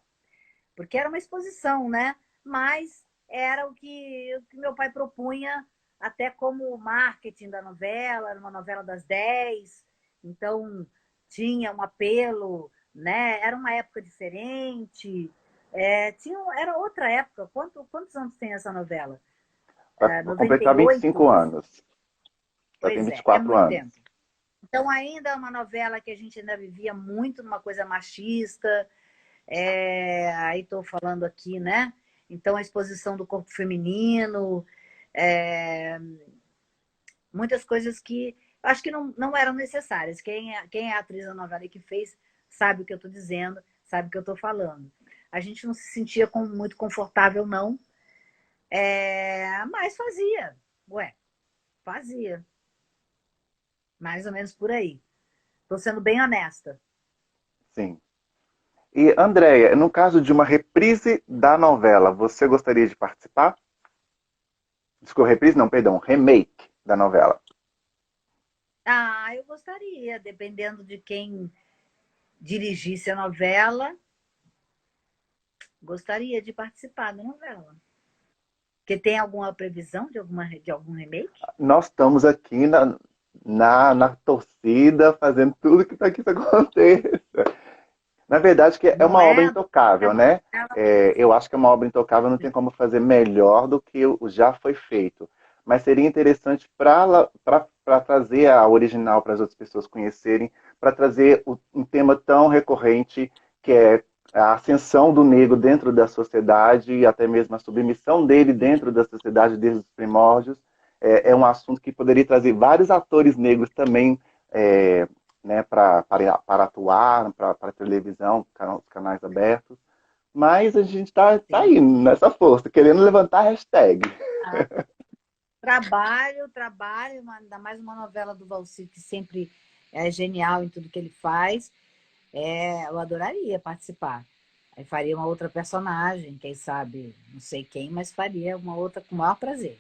Porque era uma exposição, né? Mas era o que meu pai propunha até como marketing da novela, era uma novela das 10, então tinha um apelo, né? Era uma época diferente, era outra época. Quantos anos tem essa novela? Vai completar 25 98? anos. Já tem Pois é 24 muito anos. tempo. Então ainda é uma novela que a gente ainda vivia muito numa coisa machista, aí estou falando aqui, né? Então, a exposição do corpo feminino, é, muitas coisas que acho que não eram necessárias. Quem é atriz da novela e que fez sabe o que eu estou dizendo, sabe o que eu estou falando. A gente não se sentia muito confortável, não, mas fazia. Ué, fazia. Mais ou menos por aí. Estou sendo bem honesta. Sim. E, Andréia, no caso de uma reprise da novela, você gostaria de participar? Desculpa, reprise não, perdão, remake da novela. Eu gostaria, dependendo de quem dirigisse a novela, gostaria de participar da novela. Porque tem alguma previsão de algum remake? Nós estamos aqui na torcida, fazendo tudo que para que isso aconteça. Na verdade, que é Não uma obra é? intocável, né? Eu acho que é uma obra intocável, não tem como fazer melhor do que o já foi feito. Mas seria interessante para trazer a original para as outras pessoas conhecerem, para trazer um tema tão recorrente que é a ascensão do negro dentro da sociedade e até mesmo a submissão dele dentro da sociedade desde os primórdios. É um assunto que poderia trazer vários atores negros também né, para atuar, para televisão, canais abertos. Mas a gente tá Sim. aí nessa força, querendo levantar a hashtag. Ah, trabalho, ainda mais uma novela do Valci, que sempre é genial em tudo que ele faz. Eu adoraria participar. Aí faria uma outra personagem, quem sabe, não sei quem, mas faria uma outra com o maior prazer.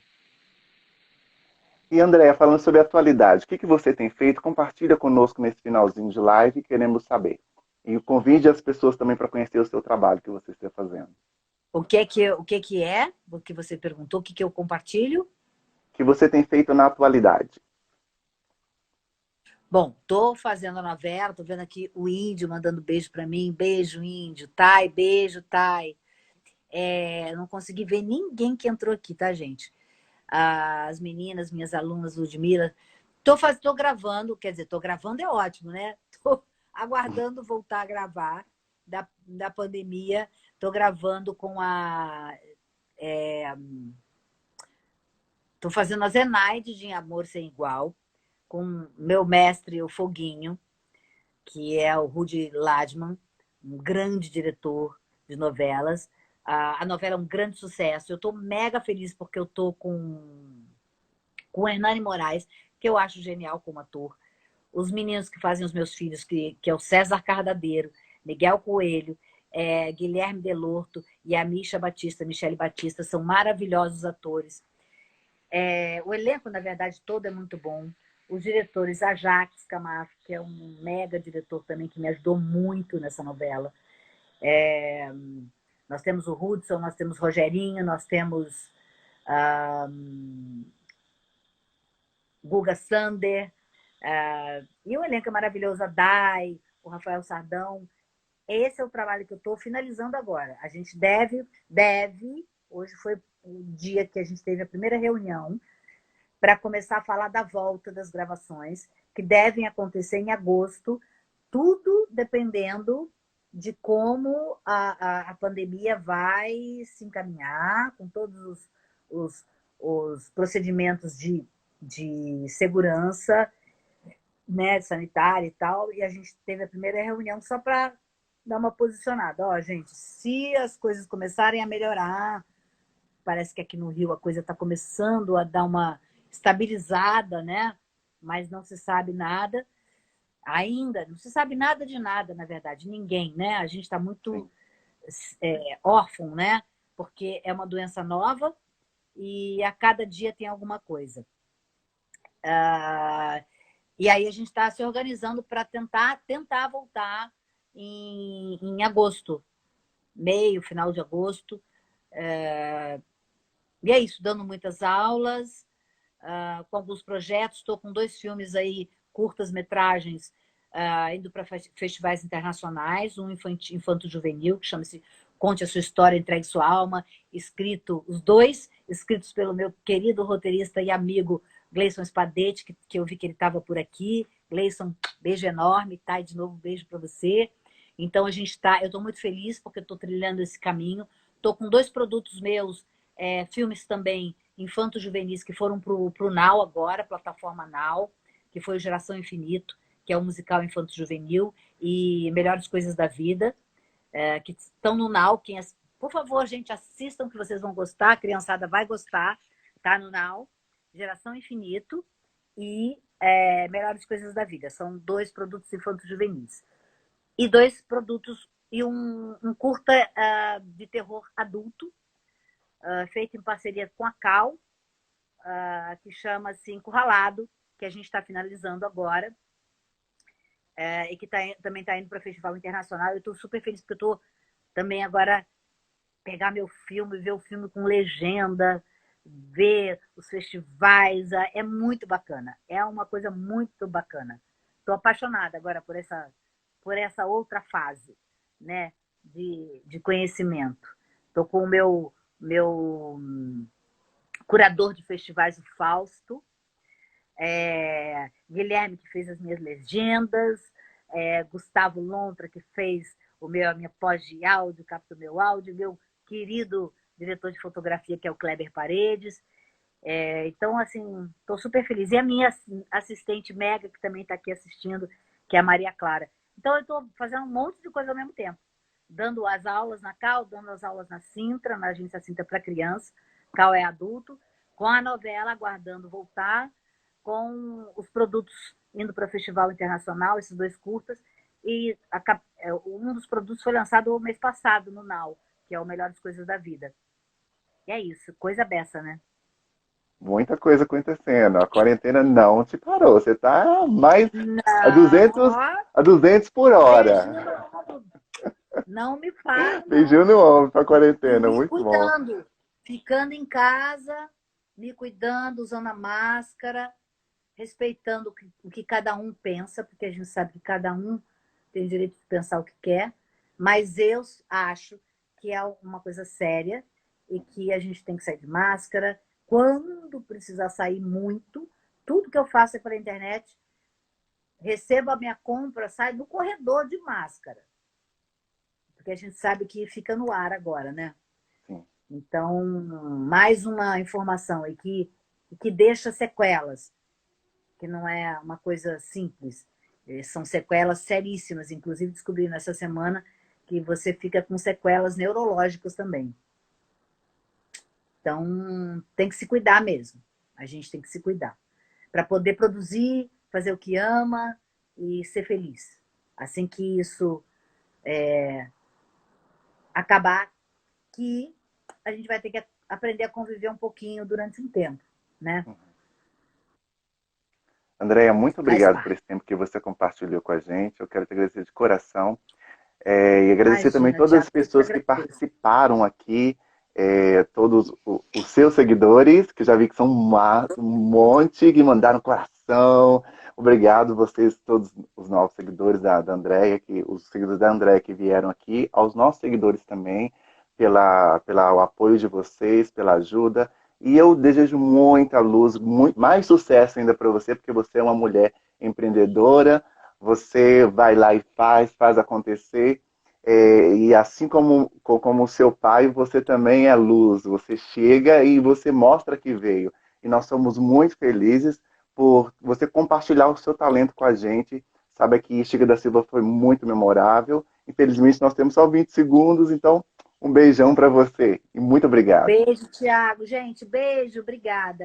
E Andréia, falando sobre a atualidade, o que você tem feito? Compartilha conosco nesse finalzinho de live, queremos saber. E convide as pessoas também para conhecer o seu trabalho que você está fazendo. O que você perguntou, o que eu compartilho? O que você tem feito na atualidade? Bom, tô fazendo a novela, tô vendo aqui o Índio mandando beijo para mim, beijo Índio, Thay, beijo Thay. Não consegui ver ninguém que entrou aqui, tá, gente? As meninas, minhas alunas, Ludmila. Tô gravando, quer dizer, tô gravando é ótimo, né? Tô aguardando voltar a gravar da pandemia. Tô gravando com a. Tô fazendo a Zenaide de Amor Sem Igual, com meu mestre, o Foguinho, que é o Rudy Ladman, um grande diretor de novelas. A novela é um grande sucesso. Eu estou mega feliz porque eu estou com o Hernani Moraes, que eu acho genial como ator. Os meninos que fazem os meus filhos, que é o César Cardadeiro, Miguel Coelho, Guilherme Delorto e a Michele Batista, são maravilhosos atores. O elenco, na verdade, todo é muito bom. Os diretores, a Jaques Camacho, que é um mega diretor também, que me ajudou muito nessa novela. Nós temos o Hudson, nós temos o Rogerinho, nós temos Guga Sander, e o elenco é maravilhoso, a Dai, o Rafael Sardão. Esse é o trabalho que eu estou finalizando agora. A gente hoje foi o dia que a gente teve a primeira reunião para começar a falar da volta das gravações, que devem acontecer em agosto, tudo dependendo de como a pandemia vai se encaminhar, com todos os procedimentos de segurança, né, sanitária e tal, e a gente teve a primeira reunião só para dar uma posicionada. Ó, gente, se as coisas começarem a melhorar, parece que aqui no Rio a coisa está começando a dar uma estabilizada, né? Mas não se sabe nada ainda, não se sabe nada de nada, na verdade, ninguém, né? A gente está muito Sim. órfão, né? Porque é uma doença nova e a cada dia tem alguma coisa. E aí a gente está se organizando para tentar voltar em agosto, meio, final de agosto. E é isso, dando muitas aulas, com alguns projetos. Estou com 2 filmes aí, curtas-metragens, indo para festivais internacionais. Um infanto-juvenil, que chama-se Conte a Sua História, Entregue Sua Alma, os dois escritos pelo meu querido roteirista e amigo Gleison Spadetti, que eu vi que ele estava por aqui. Gleison, beijo enorme, tá? E de novo, beijo para você. Então, eu estou muito feliz porque estou trilhando esse caminho. Estou com 2 produtos meus, filmes também infanto-juvenis que foram para o Now agora, plataforma Now, que foi o Geração Infinito, que é um musical infanto-juvenil, e Melhores Coisas da Vida, que estão no Now. Por favor, gente, assistam que vocês vão gostar, a criançada vai gostar, tá no Now. Geração Infinito e Melhores Coisas da Vida. São 2 produtos infanto-juvenis. E 2 produtos e um curta de terror adulto, feito em parceria com a Cal, que chama-se Encurralado, que a gente está finalizando agora, e que também está indo para o Festival Internacional. Eu estou super feliz porque eu estou também agora pegar meu filme, ver o filme com legenda, ver os festivais, é muito bacana. É uma coisa muito bacana. Estou apaixonada agora por essa outra fase, né, de conhecimento. Estou com o meu curador de festivais, o Fausto, Guilherme, que fez as minhas legendas, Gustavo Lontra, que fez a minha pós de áudio, capta o meu áudio, meu querido diretor de fotografia, que é o Kleber Paredes. Então, assim, estou super feliz. E a minha assistente Mega, que também está aqui assistindo, que é a Maria Clara. Então, eu estou fazendo um monte de coisa ao mesmo tempo. Dando as aulas na Cal, dando as aulas na Sintra, na agência Sintra para criança. Cal é adulto. Com a novela, aguardando voltar. Com os produtos indo para o Festival Internacional, esses 2 curtas. E um dos produtos foi lançado o mês passado no Now, que é o Melhores Coisas da Vida. E é isso, coisa beça, né? Muita coisa acontecendo. A quarentena não te parou. Você tá mais a Não, 200, a 200 por hora. beijinho no ombro. Não me paro, Beijinho não. no ombro pra E quarentena. me Muito bom. cuidando, ficando em casa, me cuidando, usando a máscara, respeitando o que cada um pensa, porque a gente sabe que cada um tem direito de pensar o que quer, mas eu acho que é uma coisa séria e que a gente tem que sair de máscara. Quando precisar sair muito, tudo que eu faço é pela internet, recebo a minha compra, saio no corredor de máscara, porque a gente sabe que fica no ar agora, né? Sim. Então, mais uma informação e que deixa sequelas, que não é uma coisa simples. São sequelas seríssimas. Inclusive, descobri nessa semana que você fica com sequelas neurológicas também. Então, tem que se cuidar mesmo. A gente tem que se cuidar. Para poder produzir, fazer o que ama e ser feliz. Assim que isso acabar, que a gente vai ter que aprender a conviver um pouquinho durante um tempo, né? Andréia, muito Faz obrigado por parte. esse tempo que você compartilhou com a gente. Eu quero te agradecer de coração. E agradecer também Imagina, todas as Thiago, eu que pessoas que agradeço. participaram aqui, todos os seus seguidores, que já vi que são um monte, que mandaram coração. Obrigado vocês, todos os novos seguidores da Andréia, os seguidores da Andréia que vieram aqui, aos nossos seguidores também, pelo apoio de vocês, pela ajuda. E eu desejo muita luz, mais sucesso ainda para você, porque você é uma mulher empreendedora, você vai lá e faz acontecer. E assim como o seu pai, você também é luz. Você chega e você mostra que veio. E nós somos muito felizes por você compartilhar o seu talento com a gente. Sabe que Chica da Silva foi muito memorável. Infelizmente, nós temos só 20 segundos, então um beijão para você e muito obrigado. Beijo, Thiago. Gente, beijo, obrigada.